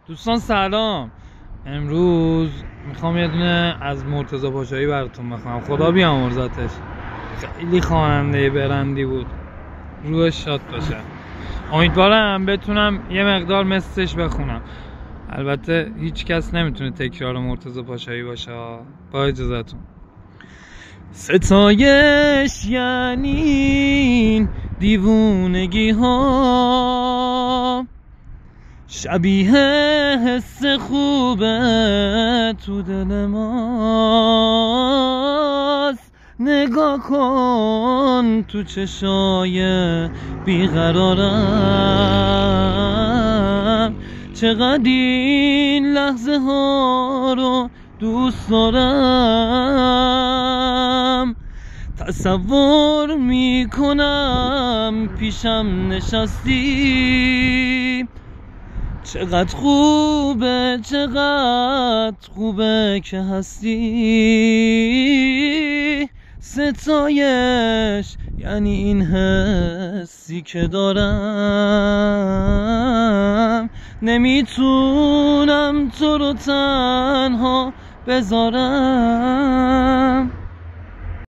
دوستان سلام. امروز میخوام یه دونه از مرتضی پاشایی براتون بخونم. خدا بیامرزتش، خیلی خواننده برندی بود، روحش شاد باشه. امیدوارم بتونم یه مقدار مثلش بخونم. البته هیچ کس نمیتونه تکرار مرتضی پاشایی باشه. با اجازهتون. ستایش یعنی این دیوونگی ها، شبیه حس خوبه تو دل ماست. نگاه کن تو چشای بیقرارم، چقدر این لحظه ها رو دوست دارم. تصور میکنم پیشم نشستی، چقدر خوبه که هستی. ستایش یعنی این حسی که دارم، نمیتونم تو رو تنها بذارم.